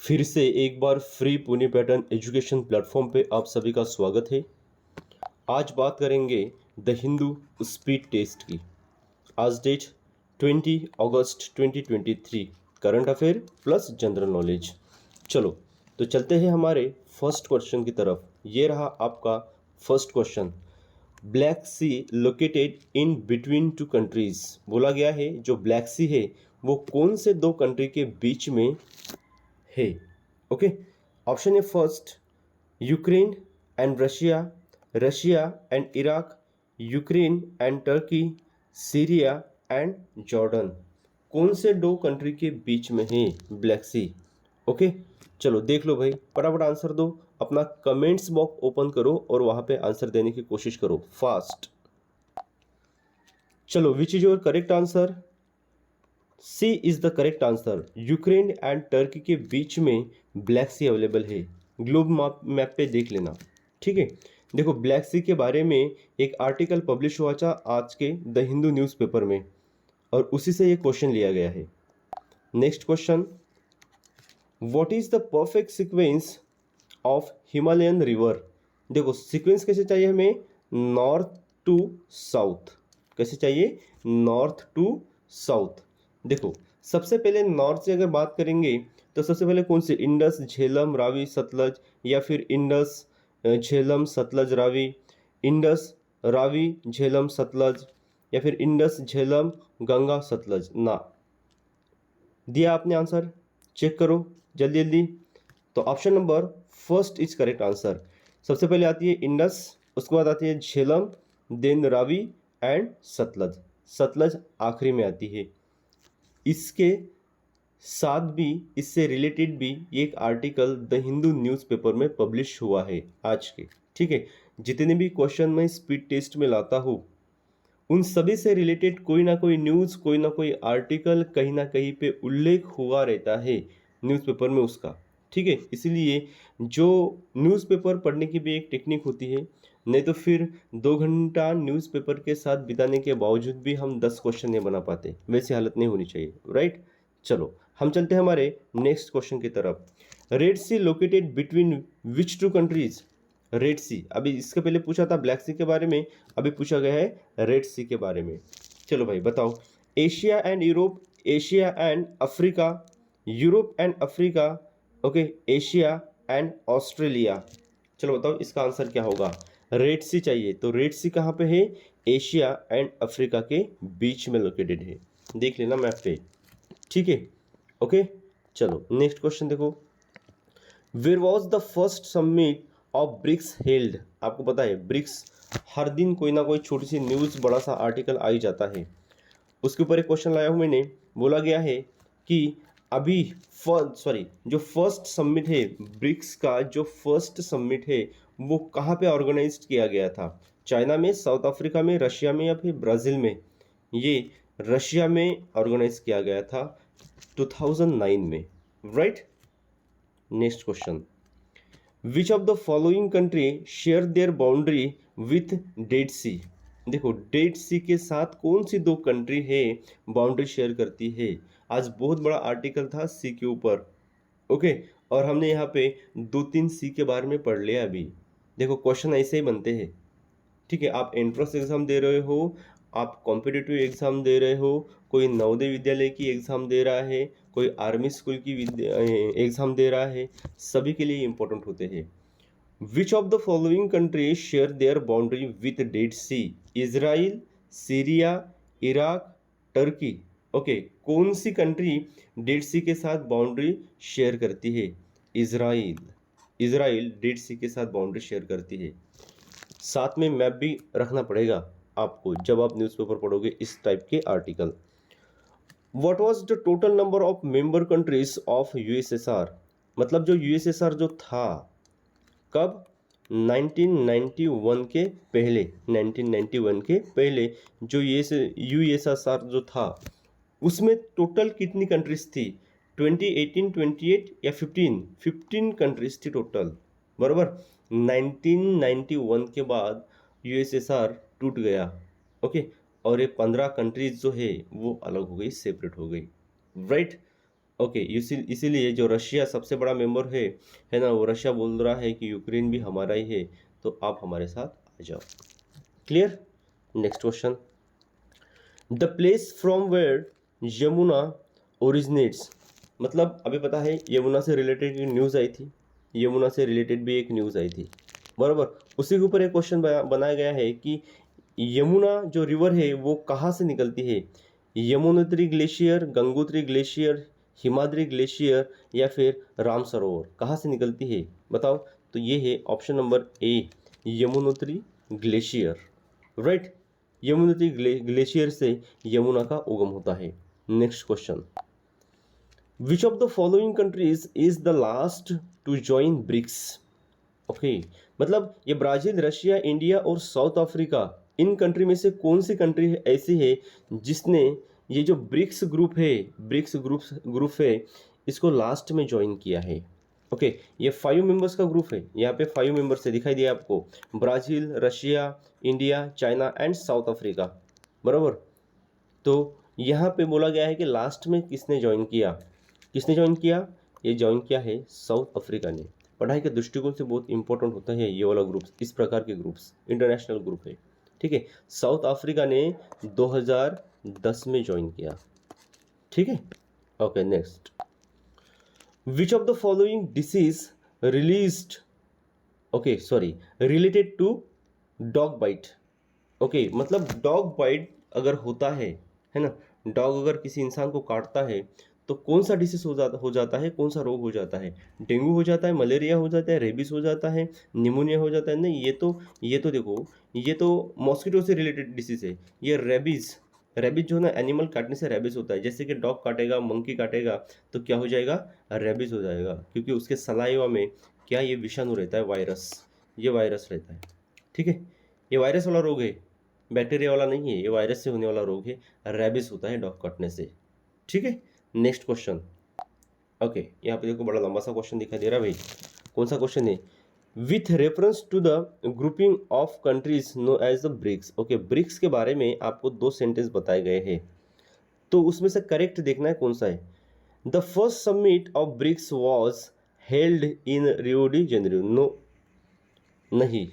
फिर से एक बार free Pune pattern education platform पे आप सभी का स्वागत है। आज बात करेंगे द हिंदू स्पीड टेस्ट की। आज डेट 20 अगस्त 2023, current affair plus general knowledge. चलो तो चलते हैं हमारे फर्स्ट क्वेश्चन की तरफ। ये रहा आपका first question. Black Sea located in between two countries. बोला गया है जो ब्लैक सी है वो कौन से दो कंट्री के बीच में है। Okay, option A first Ukraine and Russia, Russia and Iraq, Ukraine and Turkey, Syria and Jordan. कौन से दो कंट्री के बीच में है ब्लैक सी। ओके, चलो देख लो भाई, फटाफट आंसर दो। अपना कमेंट्स बॉक्स ओपन करो और वहां पे आंसर देने की कोशिश करो फास्ट। चलो, which is your correct answer? C is the correct answer. Ukraine and Turkey के बीच में ब्लैक सी अवेलेबल है। ग्लोब मैप पे देख लेना। ठीक है, देखो ब्लैक सी के बारे में एक आर्टिकल पब्लिश हुआ था आज के द हिंदू न्यूज़पेपर में, और उसी से ये क्वेश्चन लिया गया है। Next question, what is the perfect sequence of Himalayan river. देखो सीक्वेंस कैसे चाहिए हमें, नॉर्थ टू साउथ। कैसे चाहिए, नॉर्थ टू साउथ। देखो सबसे पहले नॉर्थ से अगर बात करेंगे तो सबसे पहले कौन से, इंडस झेलम रावी सतलज, या फिर इंडस झेलम सतलज रावी, इंडस रावी झेलम सतलज, या फिर इंडस झेलम गंगा सतलज। ना दिया आपने आंसर, चेक करो जल्दी जल्दी। तो option number first is correct answer. सबसे पहले आती है इंडस, उसके बाद आती है झेलम, देन रावी एंड सतलज। सतलज आखिरी में आती है। इसके साथ भी, इससे रिलेटेड भी एक आर्टिकल द हिंदू न्यूज़पेपर में पब्लिश हुआ है आज के। ठीक है, जितने भी क्वेश्चन मैं स्पीड टेस्ट में लाता हूँ उन सभी से रिलेटेड कोई ना कोई न्यूज़, कोई ना कोई आर्टिकल कहीं ना कहीं पे उल्लेख हुआ रहता है न्यूज़पेपर में उसका। ठीक है, इसीलिए जो न्यूज़पेपर पढ़ने की भी एक टेक्निक होती है, नहीं तो फिर 2 घंटा न्यूज़पेपर के साथ बिताने के बावजूद भी हम 10 क्वेश्चन नहीं बना पाते। वैसी हालत नहीं होनी चाहिए, राइट। चलो हम चलते हैं हमारे नेक्स्ट क्वेश्चन की तरफ। Red Sea located between which two countries. Red Sea, अभी इसके पहले पूछा था ब्लैक सी के बारे में, अभी पूछा गया है रेड सी के बारे में। चलो भाई बताओ, Asia and Europe, Asia and Africa, Europe and Africa, okay, Asia and Australia. चलो बताओ इसका आंसर क्या होगा। रेड सी चाहिए तो रेड सी कहाँ पे है, एशिया एंड अफ्रीका के बीच में लोकेटेड है। देख लेना मैप पे। ठीक है, ओके। चलो नेक्स्ट क्वेश्चन देखो। Where was the first summit of BRICS held. आपको पता है ब्रिक्स, हर दिन कोई ना कोई छोटी सी न्यूज़, बड़ा सा आर्टिकल आ ही जाता है। उसके ऊपर एक क्वेश्चन लाया हूँ मैंने। बोला गया है कि अभी जो फर्स्ट समिट है ब्रिक्स का, जो फर्स्ट समिट है वो कहाँ पे ऑर्गेनाइज किया गया था। चाइना में, साउथ अफ्रीका में, रशिया में, या फिर ब्राज़ील में। ये रशिया में ऑर्गेनाइज किया गया था 2009 में, right. Next question, which of the following country share their boundary with Dead Sea. देखो डेड सी के साथ कौन सी दो कंट्री है बाउंड्री शेयर करती है। आज बहुत बड़ा आर्टिकल था सी के ऊपर, ओके। और हमने यहाँ पे 2-3 सी के बारे में पढ़ लिया अभी। देखो क्वेश्चन ऐसे ही बनते हैं। ठीक है, आप एंट्रेंस एग्जाम दे रहे हो, आप कॉम्पिटिटिव एग्जाम दे रहे हो, कोई नवोदय विद्यालय की एग्जाम दे रहा है, कोई आर्मी स्कूल की एग्जाम दे रहा है, सभी के लिए इंपॉर्टेंट होते हैं। Which of the following country share their boundary with Dead Sea. Israel, Syria, Iraq, Turkey. Okay, कौन सी कंट्री डेड सी के साथ बाउंड्री शेयर करती है। इजराइल, इजराइल डेड सी के साथ बाउंड्री शेयर करती है। साथ में मैप भी रखना पड़ेगा आपको जब आप न्यूज़पेपर पढ़ोगे इस टाइप के article. What was the total number of member countries of USSR. मतलब जो यूएसएसआर जो था, कब, 1991 के पहले, 1991 के पहले जो यूएसएसआर जो था उसमें टोटल कितनी कंट्रीज थी। 2018, 28 या 15 कंट्रीज थी टोटल, बराबर। 1991 के बाद यूएसएसआर टूट गया, ओके। और ये 15 कंट्रीज जो है वो अलग हो गई, सेपरेट हो गई, राइट। ओके, इसीलिए जो रशिया सबसे बड़ा मेंबर है ना, वो रशिया बोल रहा है कि यूक्रेन भी हमारा ही है, तो आप हमारे साथ आ जाओ। Clear? Next question, the place from where Yamuna originates, मतलब अभी पता है यमुना से रिलेटेड एक न्यूज़ आई थी, यमुना से रिलेटेड भी एक न्यूज़ आई थी, बराबर। उसी के ऊपर एक क्वेश्चन बनाया गया है कि यमुना जो रिवर है वो कहाँ से निकलती है, Yamunotri glacier, Gangotri glacier, Himadri glacier या फिर राम सरोवर, कहाँ से निकलती है बताओ। तो ये है option number A, Yamunotri glacier, right. Yamunotri glacier से यमुना का उगम होता है। Next question, which of the following countries is the last to join BRICS. Okay, मतलब ये ब्राजील, रशिया, इंडिया और साउथ अफ्रीका, इन कंट्री में से कौन सी कंट्री ऐसी है जिसने ये जो ब्रिक्स ग्रुप है, ब्रिक्स ग्रुप है, इसको लास्ट में ज्वाइन किया है। ओके, ये 5 मेंबर्स का ग्रुप है, यहाँ पे 5 मेंबर्स से दिखाई दिया आपको, Brazil, Russia, India, China and south Africa, बराबर। तो यहाँ पे बोला गया है कि लास्ट में किसने ज्वाइन किया, किसने ज्वाइन किया, ये ज्वाइन किया है साउथ अफ्रीका ने। पढ़ाई के दृष्टिकोण से बहुत इंपॉर्टेंट होता है ये वाला ग्रुप्स, इस प्रकार के ग्रुप्स इंटरनेशनल ग्रुप है, ठीक है। साउथ अफ्रीका ने 2010 में ज्वाइन किया, ठीक है। Okay, next, which of the following disease released, okay sorry, related to dog bite. Okay, मतलब डॉग बाइट अगर होता है ना, डॉग अगर किसी इंसान को काटता है तो कौन सा डिसीज हो जाता है, कौन सा रोग हो जाता है, डेंगू हो जाता है, मलेरिया हो जाता है, रेबिस हो जाता है, निमोनिया हो जाता है। नहीं, ये तो देखो, ये तो मॉस्किटो से रिलेटेड डिसीज है। ये रेबिस, रेबिस जो है ना, एनिमल काटने से रेबिस होता है। जैसे कि डॉग काटेगा, मंकी काटेगा तो क्या हो जाएगा, रेबिस हो जाएगा, क्योंकि उसके सलाइवा में क्या ये विषाणु रहता है, वायरस, ये वायरस रहता है, ठीक है। ये वायरस वाला रोग है, बैक्टीरिया वाला नहीं है, ये वायरस से होने वाला रोग है, रेबिस होता है डॉग काटने से, ठीक है। नेक्स्ट क्वेश्चन, ओके, यहाँ पे देखो बड़ा लंबा सा क्वेश्चन दिखाई दे रहा है भाई, कौन सा क्वेश्चन है, with reference to the grouping of countries known as the BRICS. Okay, BRICS के बारे में आपको 2 सेंटेंस बताए गए हैं, तो उसमें से करेक्ट देखना है कौन सा है। The first summit of BRICS was held in Rio de Janeiro, no, नहीं,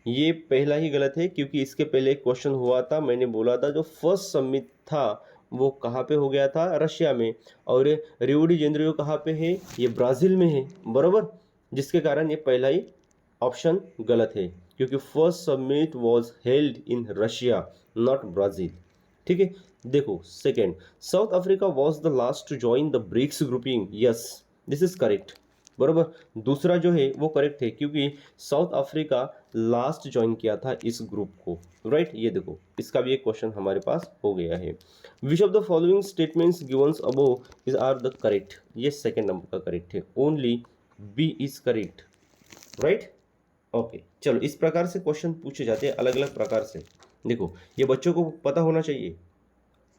ये पहला ही गलत है, क्योंकि इसके पहले एक क्वेश्चन हुआ था, मैंने बोला था जो फर्स्ट समिट था वो कहाँ पे हो गया था, रशिया में, और रियो डी जेनेरियो कहाँ पे है, ये ब्राज़ील में है, बराबर। जिसके कारण ये पहला ही ऑप्शन गलत है, क्योंकि first summit was held in Russia not Brazil, ठीक है। देखो second, South Africa was the last to join the BRICS grouping, yes this is correct, बराबर। दूसरा जो है वो करेक्ट है, क्योंकि साउथ अफ्रीका लास्ट ज्वाइन किया था इस ग्रुप को, राइट। ये देखो, इसका भी एक क्वेश्चन हमारे पास हो गया है। Which of the following statements givens above is are the correct, ये सेकेंड नंबर का करेक्ट है, only B is correct, right. Okay, चलो, इस प्रकार से क्वेश्चन पूछे जाते हैं अलग अलग प्रकार से। देखो, ये बच्चों को पता होना चाहिए,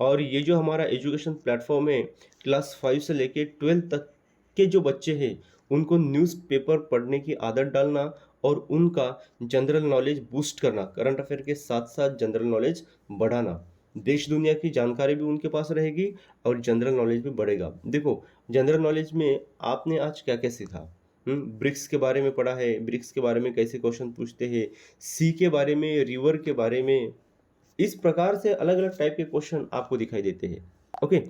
और ये जो हमारा एजुकेशन प्लेटफॉर्म है, क्लास 5 से लेके 12 तक के जो बच्चे हैं उनको न्यूज़पेपर पढ़ने की आदत डालना और उनका जनरल नॉलेज बूस्ट करना, करंट अफेयर के साथ साथ जनरल नॉलेज बढ़ाना, देश दुनिया की जानकारी भी उनके पास रहेगी और जनरल नॉलेज भी बढ़ेगा। देखो, जनरल नॉलेज में आपने आज क्या क्या सीखा, ब्रिक्स के बारे में पढ़ा है, ब्रिक्स के बारे में कैसे क्वेश्चन पूछते हैं, सी के बारे में, रिवर के बारे में, इस प्रकार से अलग अलग टाइप के क्वेश्चन आपको दिखाई देते हैं। ओके,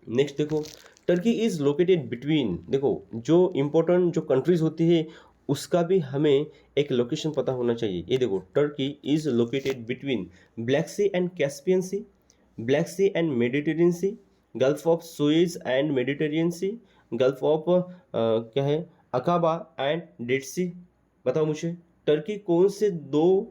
नेक्स्ट देखो, टर्की इज लोकेटेड बिटवीन, देखो जो इंपॉर्टेंट जो कंट्रीज होती है उसका भी हमें एक लोकेशन पता होना चाहिए। ये देखो, Turkey is located between Black Sea and Caspian Sea, Black Sea and Mediterranean Sea, Gulf of Suez and Mediterranean Sea, Gulf of क्या है, अकाबा एंड डेड सी। बताओ मुझे, टर्की कौन से 2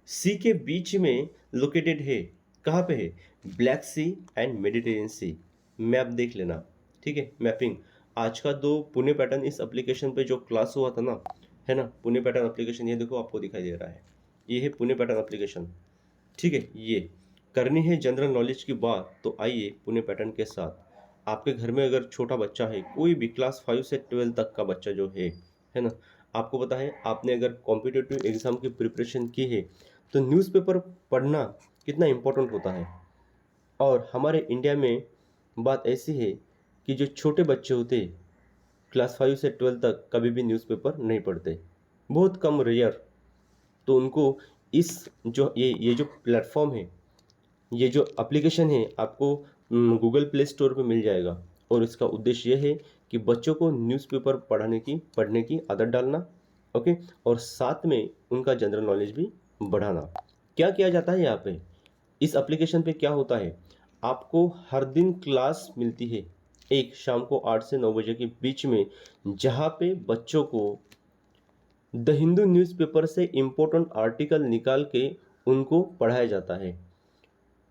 सी के बीच में लोकेटेड है, कहाँ पे है, Black Sea and Mediterranean Sea. Map देख लेना, ठीक है, मैपिंग। आज का 2 पुणे पैटर्न इस एप्लीकेशन पे जो क्लास हुआ था ना, है ना, पुणे पैटर्न एप्लीकेशन, ये देखो आपको दिखाई दे रहा है, ये है पुणे पैटर्न एप्लीकेशन, ठीक है। ये करनी है जनरल नॉलेज की बात, तो आइए पुणे पैटर्न के साथ। आपके घर में अगर छोटा बच्चा है, कोई भी क्लास 5 से 12 तक का बच्चा जो है ना, आपको पता है आपने अगर कॉम्पिटिटिव एग्जाम की प्रिपरेशन की है तो न्यूज़पेपर पढ़ना कितना इम्पोर्टेंट होता है। और हमारे इंडिया में बात ऐसी है कि जो छोटे बच्चे होते हैं क्लास 5 से 12 तक कभी भी न्यूज़पेपर नहीं पढ़ते, बहुत कम, रेयर। तो उनको इस जो ये जो प्लेटफॉर्म है, ये जो एप्लीकेशन है, आपको गूगल प्ले स्टोर पे मिल जाएगा। और इसका उद्देश्य ये है कि बच्चों को न्यूज़पेपर पढ़ने की आदत डालना, ओके, और साथ में उनका जनरल नॉलेज भी बढ़ाना। क्या किया जाता है यहाँ पे, इस एप्लीकेशन पे क्या होता है, आपको हर दिन क्लास मिलती है, एक शाम को 8 से 9 बजे के बीच में, जहाँ पे बच्चों को द हिंदू न्यूज़पेपर से इम्पोर्टेंट आर्टिकल निकाल के उनको पढ़ाया जाता है,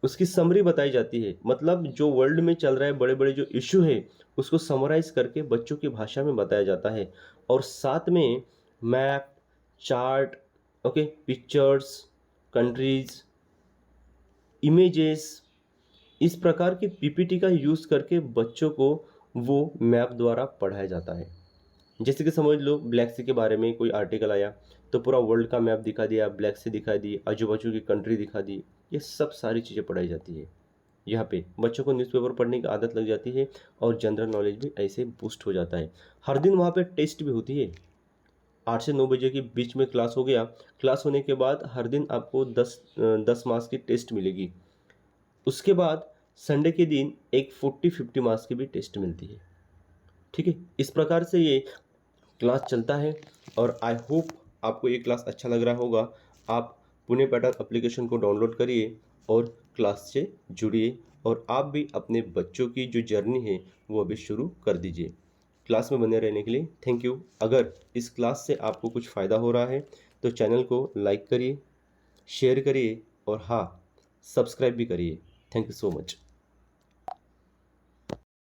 उसकी समरी बताई जाती है। मतलब जो वर्ल्ड में चल रहा है, बड़े बड़े जो इशू है, उसको समराइज करके बच्चों की भाषा में बताया जाता है। और साथ में map, chart, okay, pictures, countries, images, इस प्रकार की पीपीटी का यूज़ करके बच्चों को वो मैप द्वारा पढ़ाया जाता है। जैसे कि समझ लो ब्लैक सी के बारे में कोई आर्टिकल आया, तो पूरा वर्ल्ड का मैप दिखा दिया, ब्लैक सी दिखा दी, आजू बाजू की कंट्री दिखा दी, ये सब सारी चीज़ें पढ़ाई जाती है। यहाँ पे बच्चों को न्यूज़पेपर पढ़ने की आदत लग जाती है और जनरल नॉलेज भी ऐसे बूस्ट हो जाता है। हर दिन वहाँ पे टेस्ट भी होती है, 8 से 9 बजे के बीच में क्लास हो गया, क्लास होने के बाद हर दिन आपको 10 मार्क्स की टेस्ट मिलेगी। उसके बाद संडे के दिन एक 40-50 मार्क्स की भी टेस्ट मिलती है। ठीक है, इस प्रकार से ये क्लास चलता है। और आई होप आपको ये क्लास अच्छा लग रहा होगा। आप पुणे पैटर्न एप्लीकेशन को डाउनलोड करिए और क्लास से जुड़िए, और आप भी अपने बच्चों की जो जर्नी है वो अभी शुरू कर दीजिए। क्लास में बने रहने के लिए थैंक यू। अगर इस क्लास से आपको कुछ फ़ायदा हो रहा है तो चैनल को लाइक करिए, शेयर करिए और हाँ, सब्सक्राइब भी करिए। Thank you so much.